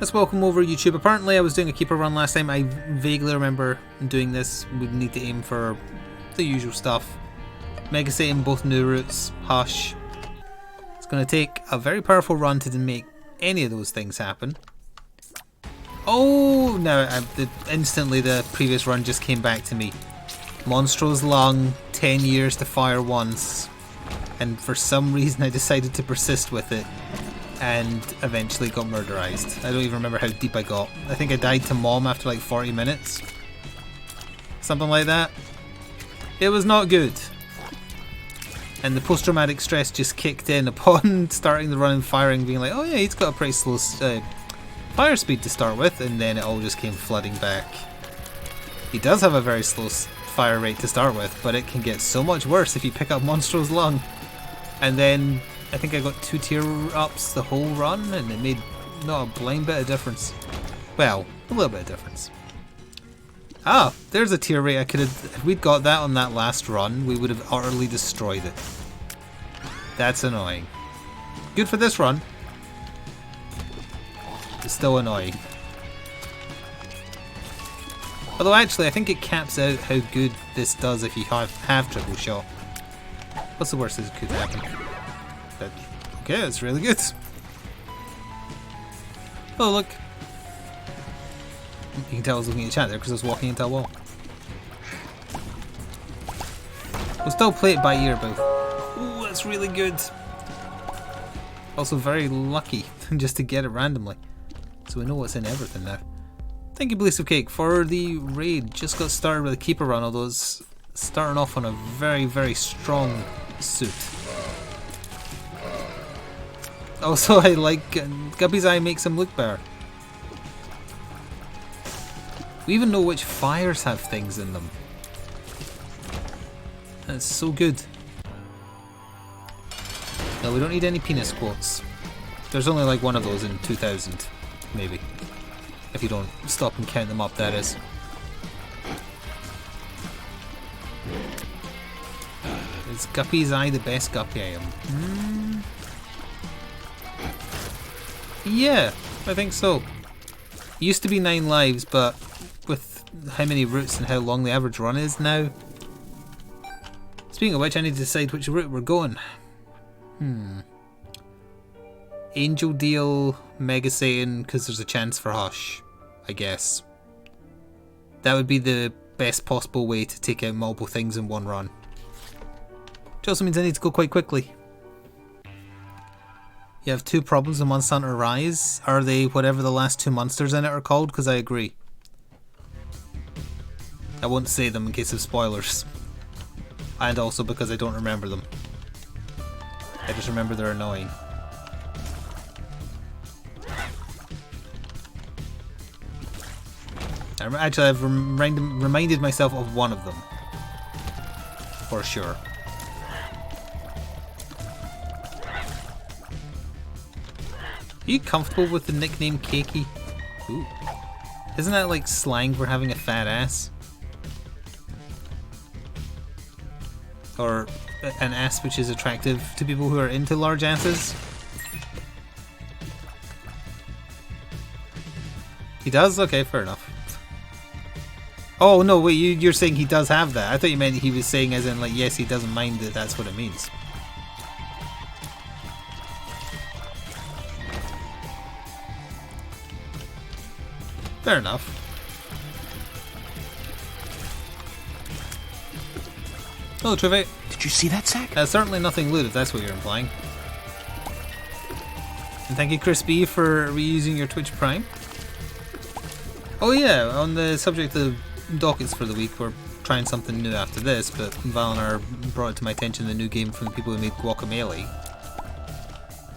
Let's welcome over YouTube. Apparently I was doing a keeper run last time. I vaguely remember doing this. We need to aim for the usual stuff. Mega Satan, both new routes, Hush. It's going to take a very powerful run to make any of those things happen. Oh, no, instantly the previous run just came back to me. Monstro's Lung, 10 years to fire once. And for some reason I decided to persist with it. And eventually got murderized. I don't even remember how deep I got. I think I died to Mom after like 40 minutes. Something like that. It was not good. And the post-traumatic stress just kicked in upon starting the run and firing, being like, oh yeah, he's got a pretty slow fire speed to start with, and then it all just came flooding back. He does have a very slow fire rate to start with, but it can get so much worse if you pick up Monstro's Lung. And then I think I got 2 tier ups the whole run, and it made not a blind bit of difference. Well, a little bit of difference. Ah, there's a tier rate I could have... If we'd got that on that last run, we would have utterly destroyed it. That's annoying. Good for this run. It's still annoying. Although actually, I think it caps out how good this does if you have triple shot. What's the worst that could happen? Okay, that's really good. Oh look. You can tell I was looking at the chat there because I was walking into a wall. We'll still play it by ear, both. Ooh, that's really good. Also very lucky just to get it randomly. So we know what's in everything now. Thank you, Bliss of Cake, for the raid. Just got started with a keeper run, although it's starting off on a very, very strong suit. Also, I like Guppy's Eye makes him look better. We even know which fires have things in them. That's so good. No, we don't need any penis quotes. There's only like one of those in 2000, maybe. If you don't stop and count them up, that is. Is Guppy's Eye the best Guppy I am? Yeah, I think so. It used to be 9 lives, but with how many routes and how long the average run is now. Speaking of which, I need to decide which route we're going. Angel Deal, Mega Satan, because there's a chance for Hush, I guess. That would be the best possible way to take out multiple things in one run. Which also means I need to go quite quickly. You have 2 problems in Monster Hunter Rise. Are they whatever the last 2 monsters in it are called? Because I agree. I won't say them in case of spoilers. And also because I don't remember them. I just remember they're annoying. Actually, I've reminded myself of one of them. For sure. Are you comfortable with the nickname Cakey? Ooh. Isn't that like slang for having a fat ass? Or an ass which is attractive to people who are into large asses? He does? Okay, fair enough. Oh no, wait, you're saying he does have that. I thought you meant he was saying as in like, yes, he doesn't mind that that's what it means. Fair enough. Hello, Trivate. Did you see that, Zach? Certainly nothing loot, if that's what you're implying. And thank you, Chris B, for reusing your Twitch Prime. Oh yeah, on the subject of dockets for the week, we're trying something new after this, but Valinar brought it to my attention the new game from the people who made Guacamelee.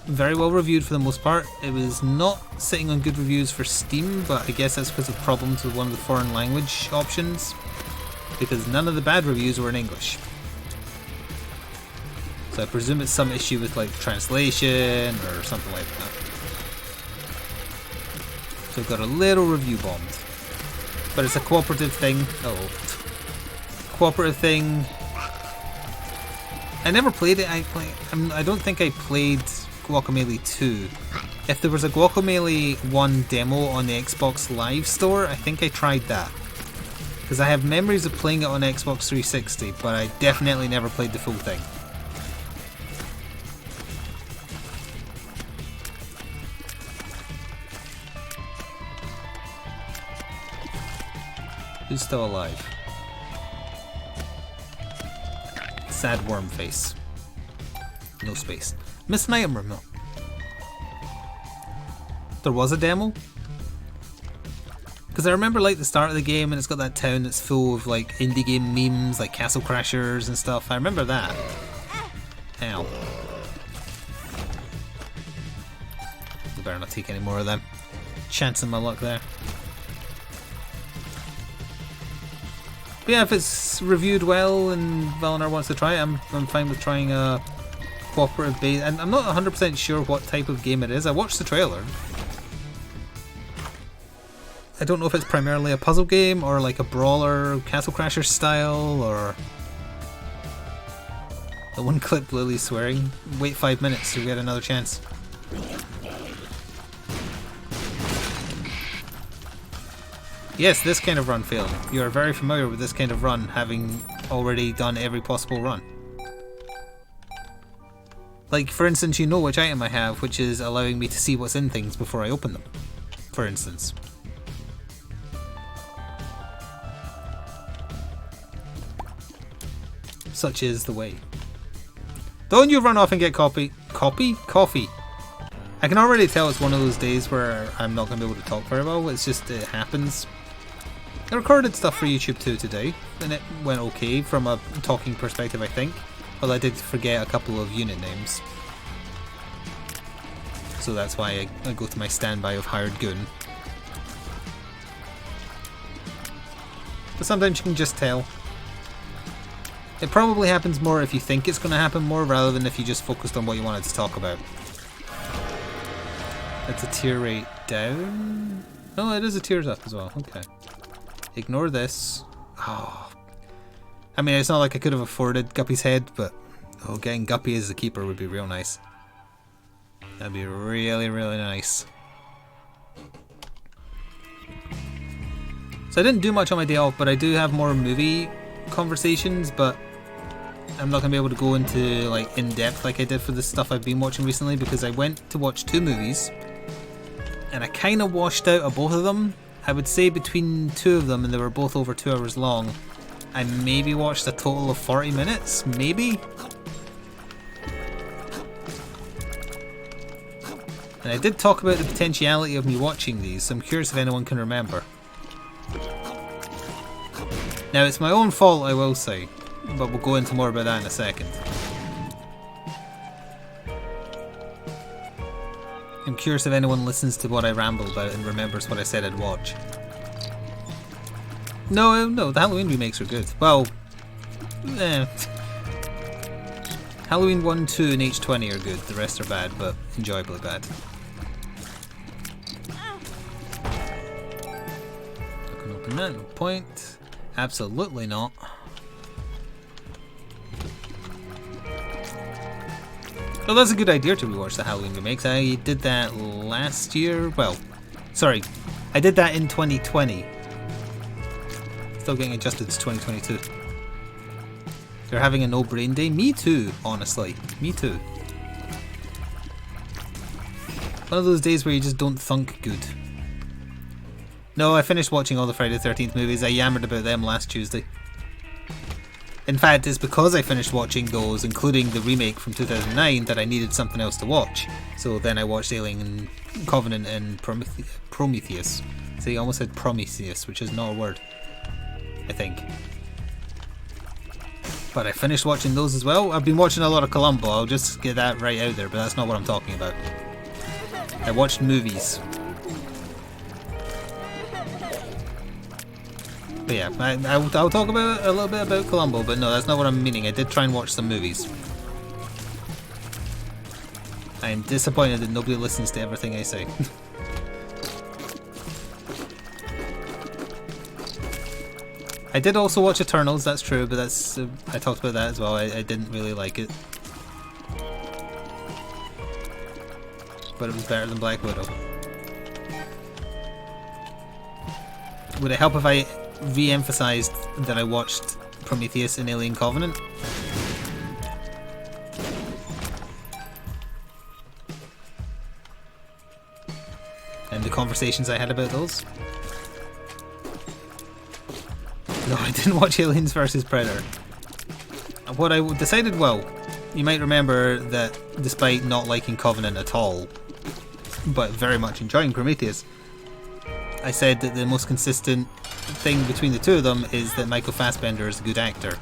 Very well reviewed for the most part. It was not sitting on good reviews for Steam, but I guess that's because of problems with one of the foreign language options, because none of the bad reviews were in English. So I presume it's some issue with like translation or something like that. So I got a little review bombed. But it's a cooperative thing. Cooperative thing. I never played it. I don't think I played Guacamelee 2. If there was a Guacamelee 1 demo on the Xbox Live store, I think I tried that. Because I have memories of playing it on Xbox 360, but I definitely never played the full thing. Who's still alive? Sad worm face. No space. Missed an item room though. There was a demo? Because I remember like the start of the game and it's got that town that's full of like indie game memes like Castle Crashers and stuff. I remember that. Ow. I better not take any more of them. Chancing my luck there. But yeah, if it's reviewed well and Valinar wants to try it, I'm fine with trying a cooperative base. And I'm not 100% sure what type of game it is. I watched the trailer. I don't know if it's primarily a puzzle game or like a brawler, Castle Crasher style, or... The one clip Lily's swearing. Wait 5 minutes to get another chance. Yes, this kind of run failed. You are very familiar with this kind of run, having already done every possible run. Like, for instance, you know which item I have, which is allowing me to see what's in things before I open them. For instance. Such is the way. Don't you run off and get coffee. Coffee. I can already tell it's one of those days where I'm not going to be able to talk very well. It's just, it happens. I recorded stuff for YouTube too today, and it went okay from a talking perspective, I think. Although I did forget a couple of unit names. So that's why I go to my standby of hired goon. But sometimes you can just tell. It probably happens more if you think it's going to happen more, rather than if you just focused on what you wanted to talk about. That's a tier rate down? Oh, it is a tiers up as well, okay. Ignore this. Oh. I mean, it's not like I could have afforded Guppy's head, but oh, getting Guppy as a keeper would be real nice. That'd be really, really nice. So I didn't do much on my day off, but I do have more movie conversations, but I'm not going to be able to go into like in depth like I did for the stuff I've been watching recently, because I went to watch 2 movies and I kind of washed out of both of them. I would say between 2 of them, and they were both over 2 hours long, I maybe watched a total of 40 minutes, maybe? And I did talk about the potentiality of me watching these, so I'm curious if anyone can remember. Now, it's my own fault, I will say, but we'll go into more about that in a second. I'm curious if anyone listens to what I ramble about and remembers what I said I'd watch. No, the Halloween remakes are good. Well, Halloween 1, 2 and H20 are good, the rest are bad, but enjoyably bad. I can open that, no point. Absolutely not. Well, that's a good idea to rewatch the Halloween remakes. I did that last year. Well, sorry, I did that in 2020. Still getting adjusted to 2022. You're having a no brain day? Me too, honestly. Me too. One of those days where you just don't thunk good. No, I finished watching all the Friday the 13th movies. I yammered about them last Tuesday. In fact, it's because I finished watching those, including the remake from 2009, that I needed something else to watch. So then I watched Alien Covenant and Prometheus. See, I almost said Prometheus, which is not a word, I think. But I finished watching those as well. I've been watching a lot of Columbo, I'll just get that right out there, but that's not what I'm talking about. I watched movies. But yeah, I'll talk about a little bit about Columbo, but no, that's not what I'm meaning. I did try and watch some movies. I am disappointed that nobody listens to everything I say. I did also watch Eternals, that's true, but that's I talked about that as well. I didn't really like it. but it was better than Black Widow. Would it help if I re-emphasized that I watched Prometheus and Alien Covenant? And the conversations I had about those? No, I didn't watch Aliens vs Predator. What I decided, well, you might remember that despite not liking Covenant at all, but very much enjoying Prometheus, I said that the most consistent thing between the two of them is that Michael Fassbender is a good actor,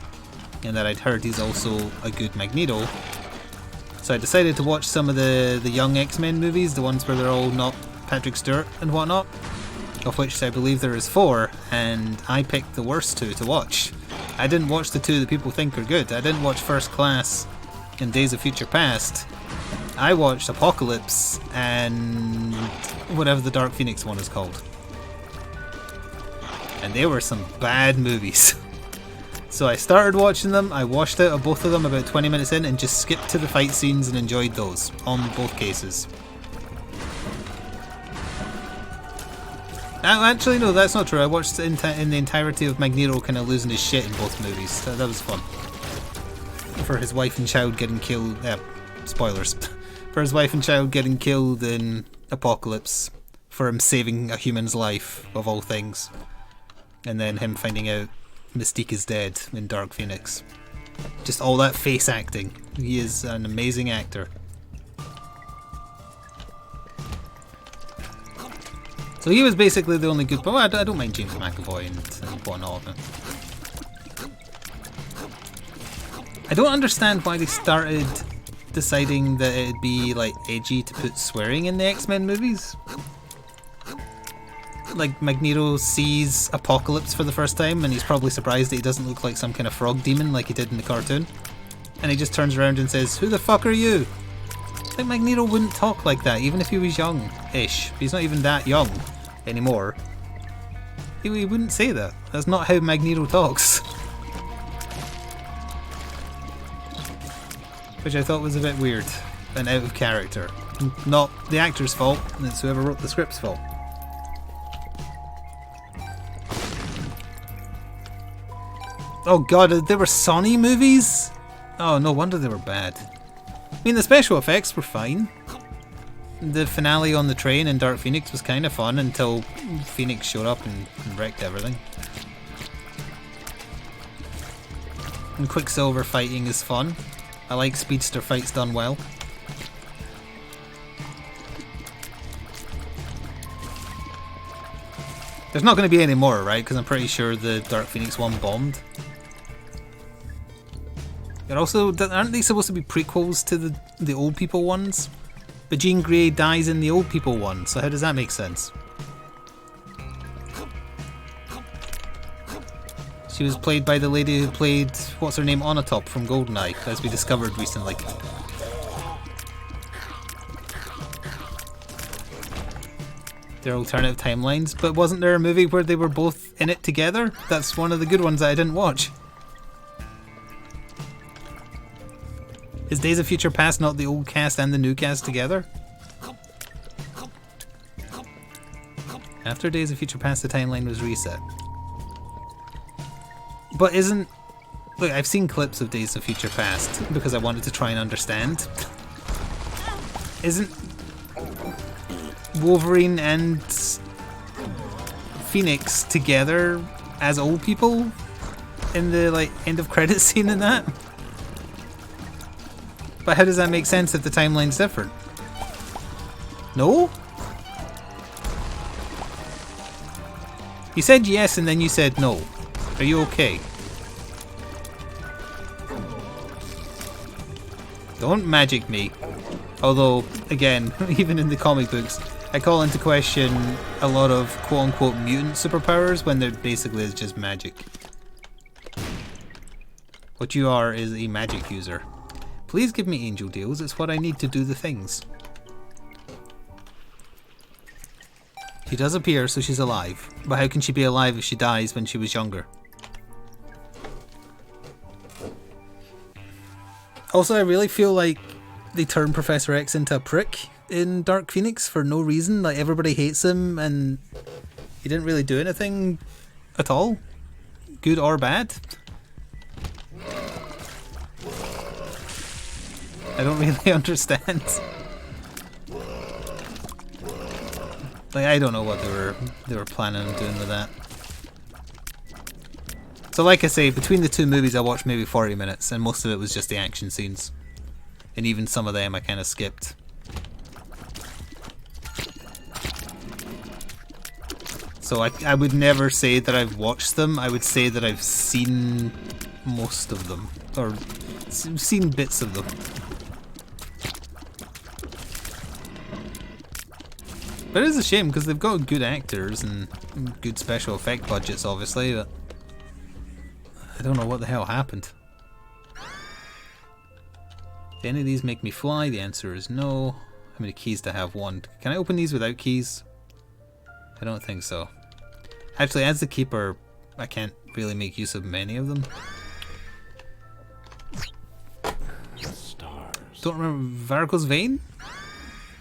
and that I'd heard he's also a good Magneto. So I decided to watch some of the young X-Men movies, the ones where they're all not Patrick Stewart and whatnot, of which I believe there is 4, and I picked the worst 2 to watch. I didn't watch the 2 that people think are good. I didn't watch First Class and Days of Future Past. I watched Apocalypse and whatever the Dark Phoenix one is called. And they were some bad movies. So I started watching them, I washed out of both of them about 20 minutes in and just skipped to the fight scenes and enjoyed those, on both cases. Actually, no, that's not true. I watched in the entirety of Magneto kind of losing his shit in both movies. That was fun. For his wife and child getting killed... spoilers. For his wife and child getting killed in Apocalypse. For him saving a human's life, of all things. And then him finding out Mystique is dead in Dark Phoenix. Just all that face acting. He is an amazing actor. So he was basically the only good... Well, I don't mind James McAvoy and whatnot. I don't understand why they started deciding that it'd be like edgy to put swearing in the X-Men movies. Like Magneto sees Apocalypse for the first time and he's probably surprised that he doesn't look like some kind of frog demon like he did in the cartoon. And he just turns around and says, "Who the fuck are you?" Like Magneto wouldn't talk like that even if he was young-ish. He's not even that young anymore. He wouldn't say that. That's not how Magneto talks. Which I thought was a bit weird and out of character. Not the actor's fault, it's whoever wrote the script's fault. Oh god, there were Sony movies? Oh, no wonder they were bad. I mean, the special effects were fine. The finale on the train in Dark Phoenix was kind of fun until Phoenix showed up and wrecked everything. And Quicksilver fighting is fun. I like speedster fights done well. There's not going to be any more, right? Because I'm pretty sure the Dark Phoenix one bombed. But also, aren't they supposed to be prequels to the old people ones? But Jean Grey dies in the old people one, so how does that make sense? She was played by the lady who played, what's her name, Onatop from GoldenEye, as we discovered recently. They're alternative timelines, but wasn't there a movie where they were both in it together? That's one of the good ones that I didn't watch. Is Days of Future Past not the old cast and the new cast together? After Days of Future Past, the timeline was reset. But isn't... Look, I've seen clips of Days of Future Past because I wanted to try and understand. Isn't Wolverine and Phoenix together as old people in the like end of credits scene in that? But how does that make sense if the timeline's different? No? You said yes and then you said no. Are you okay? Don't magic me. Although, again, even in the comic books, I call into question a lot of quote-unquote mutant superpowers when they're basically just magic. What you are is a magic user. Please give me angel deals, it's what I need to do the things. She does appear, so she's alive. But how can she be alive if she dies when she was younger? Also, I really feel like they turned Professor X into a prick in Dark Phoenix for no reason. Like, everybody hates him, and he didn't really do anything at all, good or bad. I don't really understand. Like, I don't know what they were planning on doing with that. So like I say, between the two movies I watched maybe 40 minutes, and most of it was just the action scenes. And even some of them I kind of skipped. So I would never say that I've watched them, I would say that I've seen most of them. Or seen bits of them. But it is a shame because they've got good actors and good special effect budgets, obviously, but I don't know what the hell happened. Do any of these make me fly? The answer is no. How many keys do I have? One. Can I open these without keys? I don't think so. Actually, as the keeper, I can't really make use of many of them. Stars. Don't remember. Varicose vein?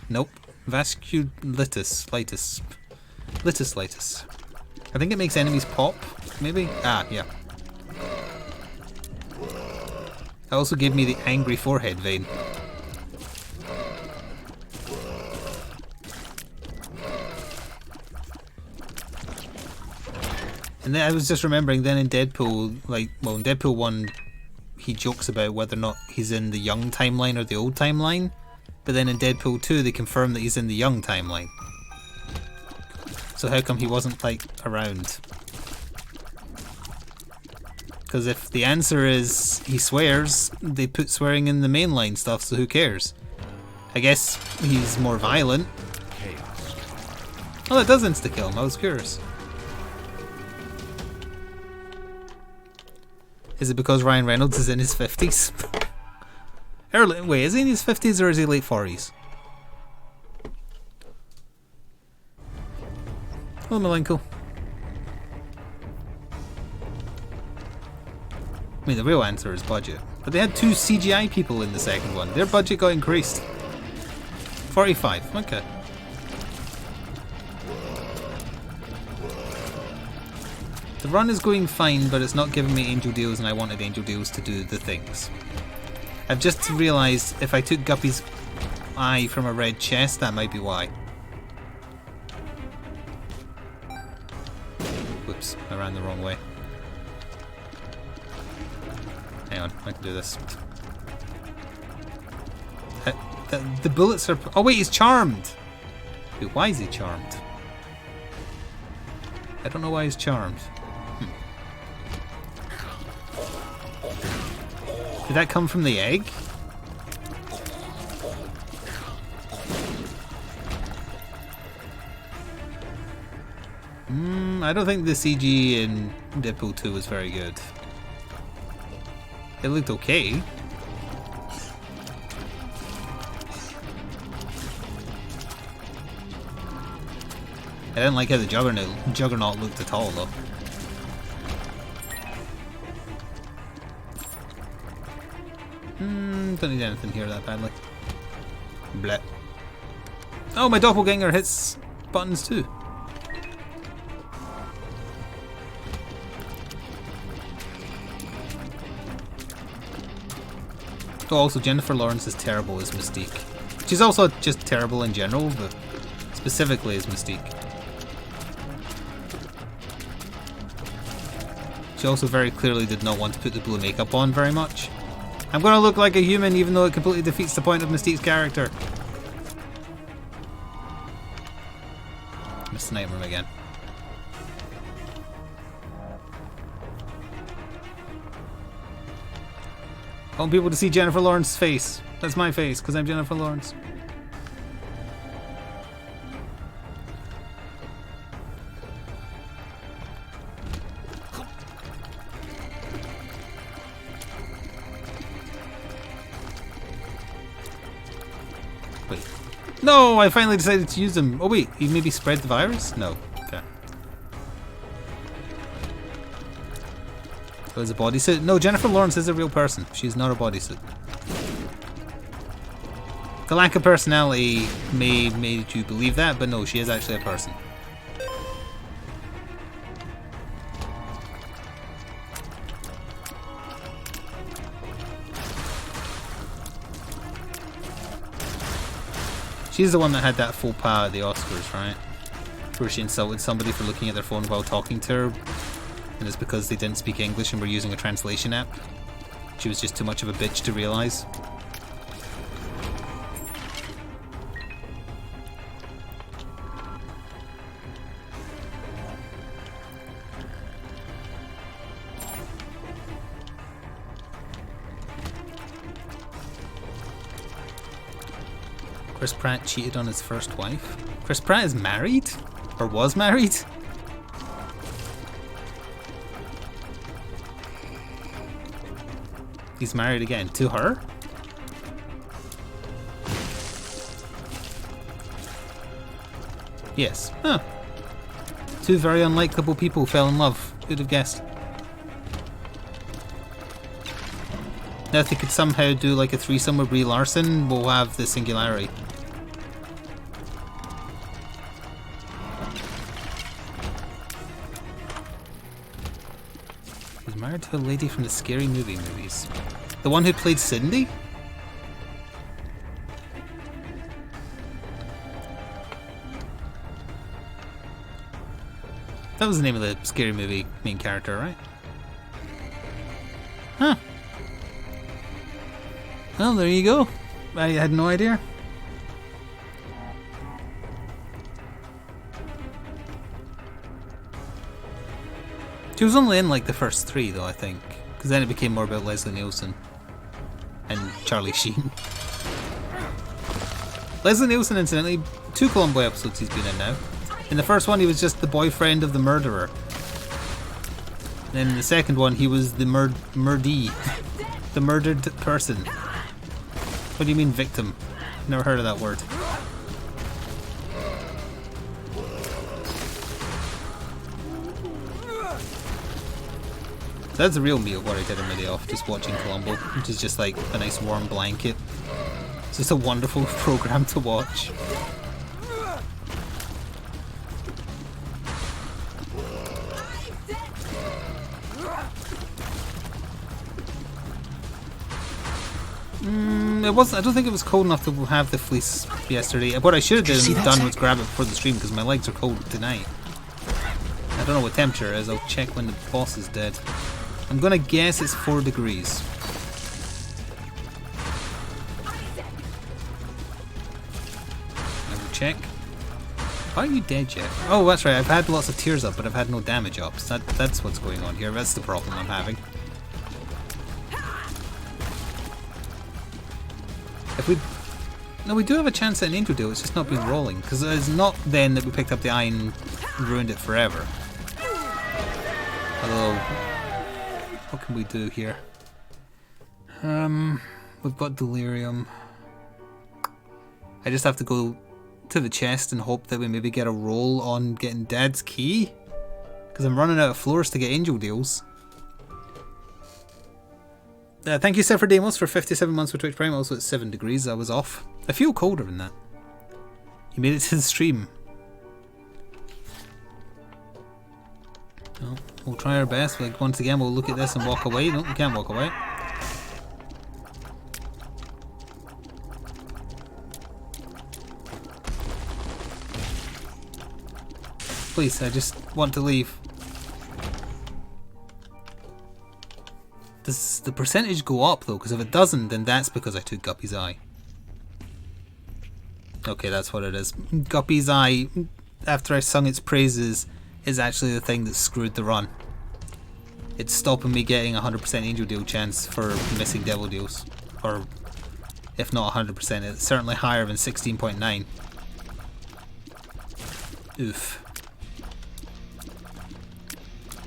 Nope. Vasculitis. Litis. I think it makes enemies pop, maybe? Ah, yeah. It also gave me the angry forehead vein. And then I was just remembering then in Deadpool, like, well, in Deadpool 1, he jokes about whether or not he's in the young timeline or the old timeline. But then in Deadpool 2, they confirm that he's in the young timeline. So how come he wasn't, like, around? Because if the answer is he swears, they put swearing in the mainline stuff, so who cares? I guess he's more violent. Chaos. Oh, that does insta-kill him, I was curious. Is it because Ryan Reynolds is in his 50s? Wait, is he in his 50s or is he late 40s? Hello, Malenko. I mean, the real answer is budget. But they had 2 CGI people in the second one. Their budget got increased. 45, okay. The run is going fine, but it's not giving me angel deals, and I wanted angel deals to do the things. I've just realised if I took Guppy's eye from a red chest, that might be why. Whoops, I ran the wrong way. Hang on, I can do this. The bullets are... Oh wait, he's charmed! Wait, why is he charmed? I don't know why he's charmed. Did that come from the egg? I don't think the CG in Deadpool 2 was very good. It looked okay. I didn't like how the Juggernaut looked at all, though. Don't need anything here that badly. Bleh. Oh, my doppelganger hits buttons too. Oh, also Jennifer Lawrence is terrible as Mystique. She's also just terrible in general, but specifically as Mystique. She also very clearly did not want to put the blue makeup on very much. I'm gonna look like a human even though it completely defeats the point of Mystique's character. Missed the night room again. I want people to see Jennifer Lawrence's face. That's my face, because I'm Jennifer Lawrence. Wait. No, I finally decided to use them. Oh wait, you maybe spread the virus? No. Okay. Oh, it's a bodysuit? No, Jennifer Lawrence is a real person. She's not a bodysuit. The lack of personality may made you believe that, but no, she is actually a person. She's the one that had that faux pas at the Oscars, right? Where she insulted somebody for looking at their phone while talking to her, and it's because they didn't speak English and were using a translation app. She was just too much of a bitch to realise. Chris Pratt cheated on his first wife. Chris Pratt is married? Or was married? He's married again. To her? Yes. Huh. Two very unlikable people fell in love. Who'd have guessed? Now if they could somehow do like a threesome with Brie Larson, we'll have the singularity. He's married to a lady from the Scary Movie movies. The one who played Cindy? That was the name of the Scary Movie main character, right? Huh. Well, there you go. I had no idea. She was only in like the first three though, I think. Because then it became more about Leslie Nielsen. And Charlie Sheen. Leslie Nielsen, incidentally, 2 Columbo episodes he's been in now. In the first one he was just the boyfriend of the murderer. Then in the second one he was the murdee. The murdered person. What do you mean victim? Never heard of that word. That's the real meal what I did on my day off, just watching Columbo, which is just like a nice warm blanket. It's just a wonderful program to watch. I don't think it was cold enough to have the fleece yesterday. What I should have done was grab it before the stream because my legs are cold tonight. I don't know what temperature it is. I'll check when the boss is dead. I'm gonna guess it's 4 degrees. I will check. Are you dead yet? Oh, that's right. I've had lots of tears up, but I've had no damage ups. That's what's going on here. That's the problem I'm having. No, we do have a chance at an angel deal, it's just not been rolling, because it's not then that we picked up the eye and ruined it forever. Although, what can we do here? We've got delirium. I just have to go to the chest and hope that we maybe get a roll on getting Dad's key, because I'm running out of floors to get angel deals. Thank you, Sepher Demos, for 57 months for Twitch Prime. Also, it's 7 degrees. I was off. I feel colder than that. You made it to the stream. Well, we'll try our best. Like, once again, we'll look at this and walk away. No, we can't walk away. Please, I just want to leave. Does the percentage go up though? Because if it doesn't, then that's because I took Guppy's eye. Okay, that's what it is. Guppy's eye, after I sung its praises, is actually the thing that screwed the run. It's stopping me getting 100% angel deal chance for missing devil deals. Or, if not 100%, it's certainly higher than 16.9. Oof.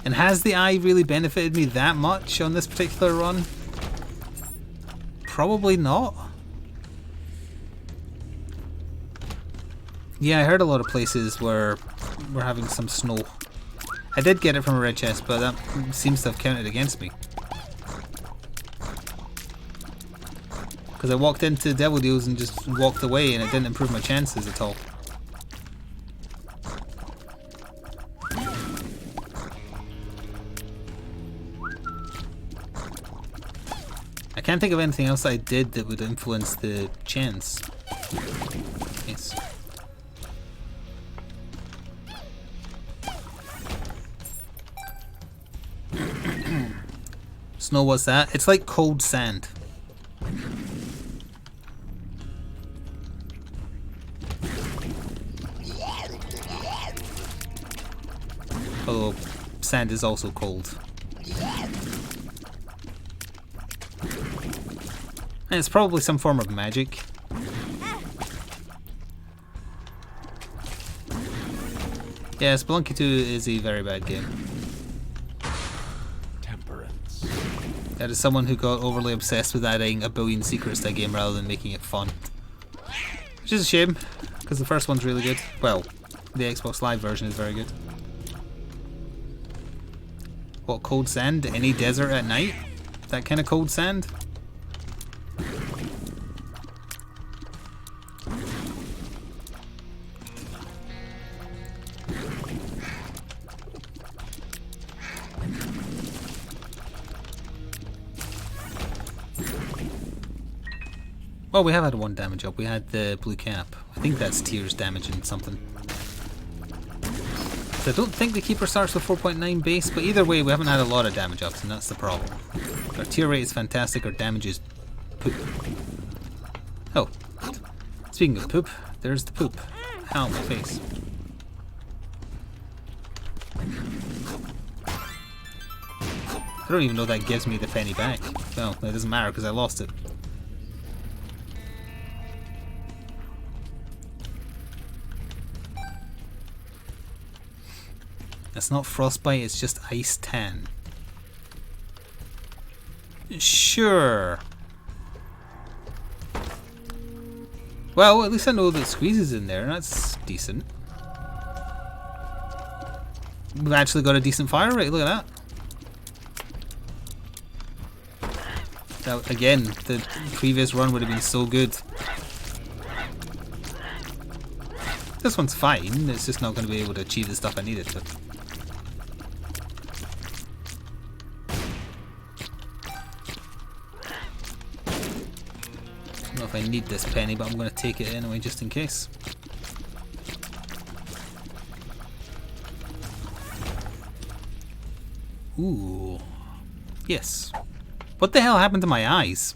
And has the eye really benefited me that much on this particular run? Probably not. Yeah, I heard a lot of places where we're having some snow. I did get it from a red chest, but that seems to have counted against me. Because I walked into Devil Deals and just walked away and it didn't improve my chances at all. I can't think of anything else I did that would influence the chance. Yes. Snow, what's that? It's like cold sand. Although sand is also cold. And it's probably some form of magic. Yeah, Spelunky 2 is a very bad game. Temperance. That is someone who got overly obsessed with adding a billion secrets to a game rather than making it fun. Which is a shame, because the first one's really good. Well, the Xbox Live version is very good. What, cold sand? Any desert at night? That kind of cold sand? Well, we have had one damage up. We had the blue cap. I think that's tears damaging something. So I don't think the keeper starts with 4.9 base, but either way we haven't had a lot of damage ups, and that's the problem. Our tier rate is fantastic, our damage is poop. Oh, speaking of poop, there's the poop. Ow, my face. I don't even know that gives me the penny back. Well, it doesn't matter because I lost it. It's not frostbite, it's just ice tan. Sure. Well, at least I know that Squeeze is in there, that's decent. We've actually got a decent fire rate, look at that. Now, again, the previous run would have been so good. This one's fine, it's just not going to be able to achieve the stuff I needed to. I don't know if I need this penny, but I'm going to take it anyway just in case. Ooh. Yes. What the hell happened to my eyes?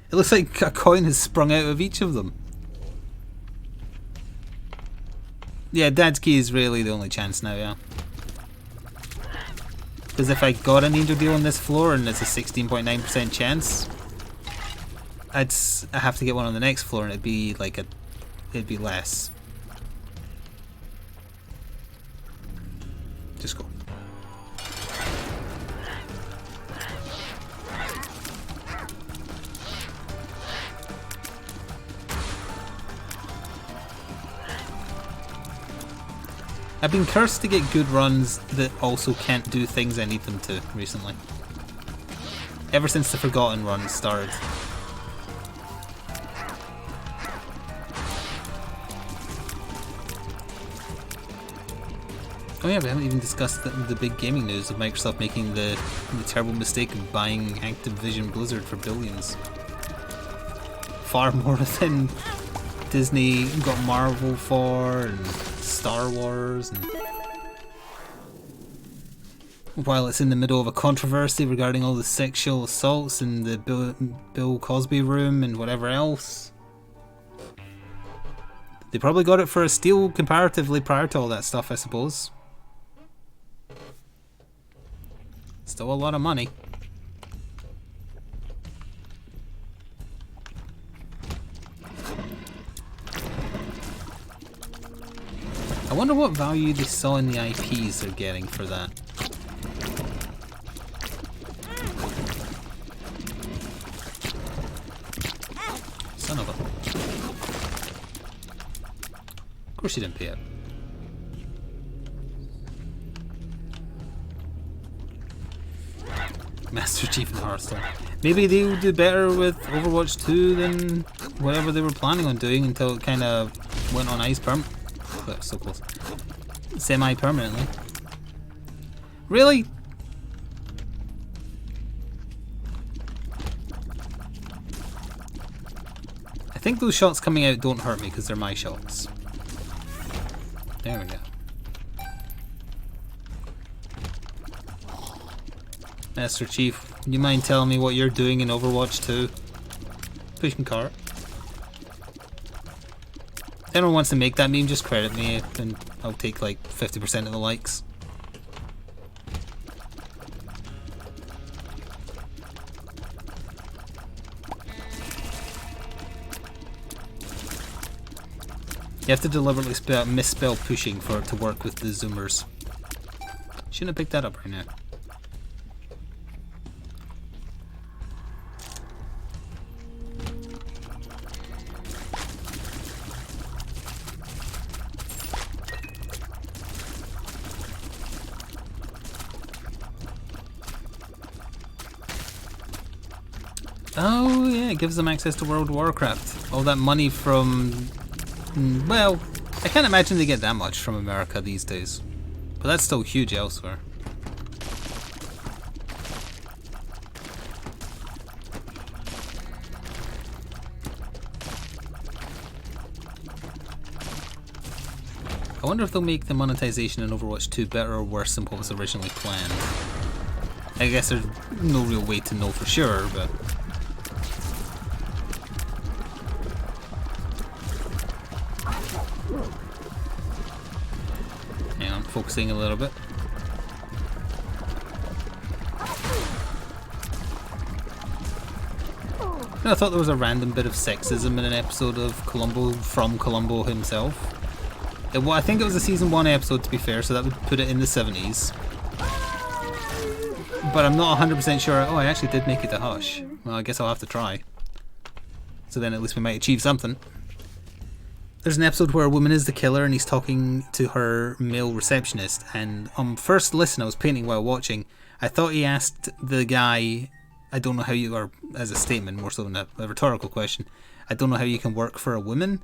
It looks like a coin has sprung out of each of them. Yeah, Dad's Key is really the only chance now, yeah. Because if I got an angel deal on this floor and it's a 16.9% chance, I have to get one on the next floor and it'd be like it'd be less. Just go. I've been cursed to get good runs that also can't do things I need them to recently. Ever since the Forgotten run started. Oh yeah, we haven't even discussed the big gaming news of Microsoft making the terrible mistake of buying Activision Blizzard for billions. Far more than Disney got Marvel for, and Star Wars, and while it's in the middle of a controversy regarding all the sexual assaults in the Bill Cosby room and whatever else. They probably got it for a steal comparatively prior to all that stuff, I suppose. Still a lot of money. I wonder what value they saw in the IPs they're getting for that. Son of a... Of course you didn't pay it. Master Chief in Hearthstone. Maybe they'll do better with Overwatch 2 than whatever they were planning on doing until it kind of went on ice so close. Semi-permanently. Really? I think those shots coming out don't hurt me because they're my shots. There we go. Master Chief, you mind telling me what you're doing in Overwatch 2? Pushing cart. If anyone wants to make that meme, just credit me and I'll take like 50% of the likes. You have to deliberately misspell pushing for it to work with the zoomers. Shouldn't have picked that up right now. Oh yeah, it gives them access to World of Warcraft. All that money from... well, I can't imagine they get that much from America these days. But that's still huge elsewhere. I wonder if they'll make the monetization in Overwatch 2 better or worse than what was originally planned. I guess there's no real way to know for sure, but... hang on, focusing a little bit. I thought there was a random bit of sexism in an episode of Columbo from Columbo himself. Well, I think it was a season 1 episode, to be fair, so that would put it in the 70s. But I'm not 100% sure. Oh, I actually did make it to Hush. Well, I guess I'll have to try. So then at least we might achieve something. There's an episode where a woman is the killer and he's talking to her male receptionist, and on first listen I was painting while watching. I thought he asked the guy, I don't know how you are, as a statement more so than a rhetorical question, I don't know how you can work for a woman.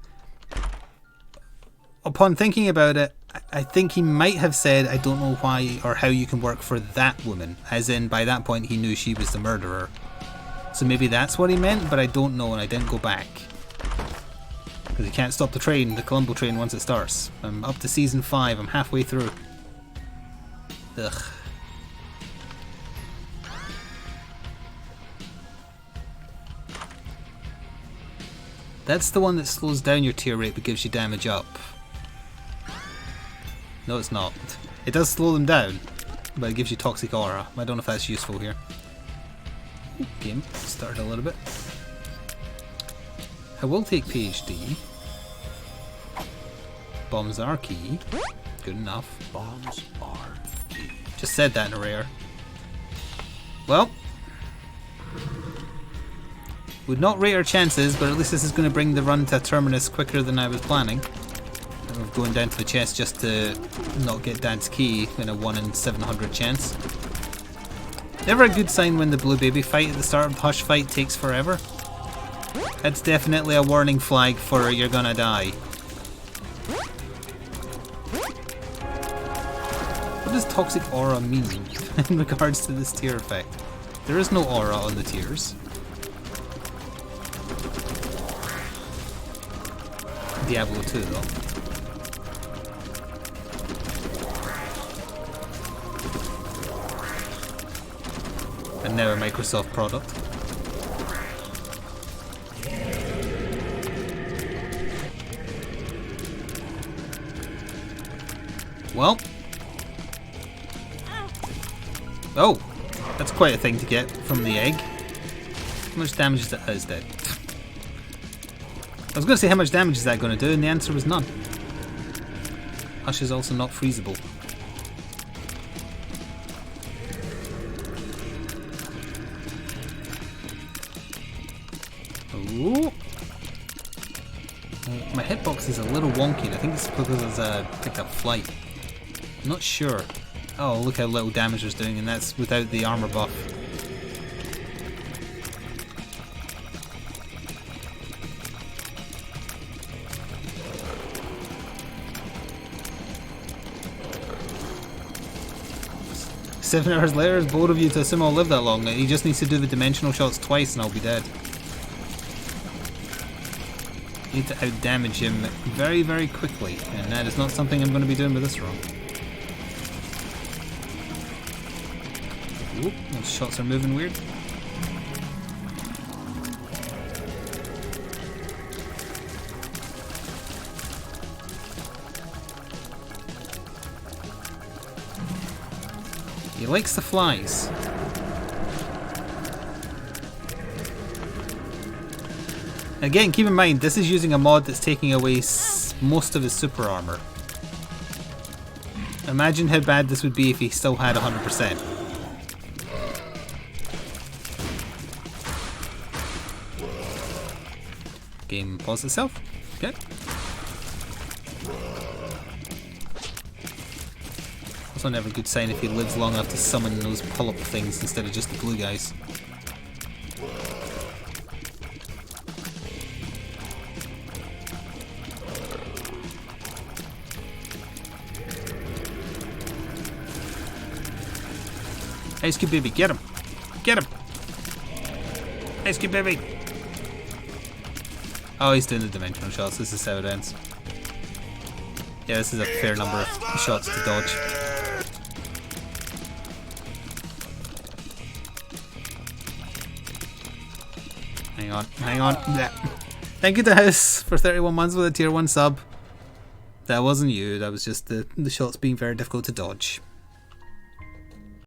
Upon thinking about it, I think he might have said, I don't know why or how you can work for that woman, as in by that point he knew she was the murderer. So maybe that's what he meant, but I don't know and I didn't go back. Because you can't stop the train, the Columbo train, once it starts. I'm up to season 5, I'm halfway through. Ugh. That's the one that slows down your tear rate but gives you damage up. No, it's not. It does slow them down, but it gives you toxic aura. I don't know if that's useful here. Game started a little bit. I will take PhD. Bombs are key. Good enough. Bombs are key. Just said that in a rare. Well, would not rate our chances, but at least this is going to bring the run to terminus quicker than I was planning. Of going down to the chest just to not get Dad's key in a 1 in 700 chance. Never a good sign when the blue baby fight at the start of the Hush fight takes forever. That's definitely a warning flag for you're gonna die. What does toxic aura mean in regards to this tear effect? There is no aura on the tears. Diablo 2 though. And now a Microsoft product. Well. Oh, that's quite a thing to get from the egg. How much damage is that? Oh, it's dead. I was going to say how much damage is that going to do, and the answer was none. Hush is also not freezable. Ooh. My hitbox is a little wonky, and I think it's because I picked up Flight. I'm not sure. Oh, look how little damage it's doing, and that's without the armor buff. 7 hours later, it's bold of you to assume I'll live that long. He just needs to do the dimensional shots twice and I'll be dead. Need to outdamage him very, very quickly, and that is not something I'm going to be doing with this run. Oop, those shots are moving weird. He likes the flies. Again, keep in mind, this is using a mod that's taking away most of his super armor. Imagine how bad this would be if he still had 100%. Game paused itself. Okay. Also never a good sign if he lives long enough to summon those pull-up things instead of just the blue guys. Ice Cube Baby, get him! Get him! Ice Cube Baby! Oh, he's doing the dimensional shots. This is how it ends. Yeah, this is a fair number of shots to dodge. Hang on, hang on. Yeah. Thank you to House for 31 months with a tier 1 sub. That wasn't you, that was just the shots being very difficult to dodge.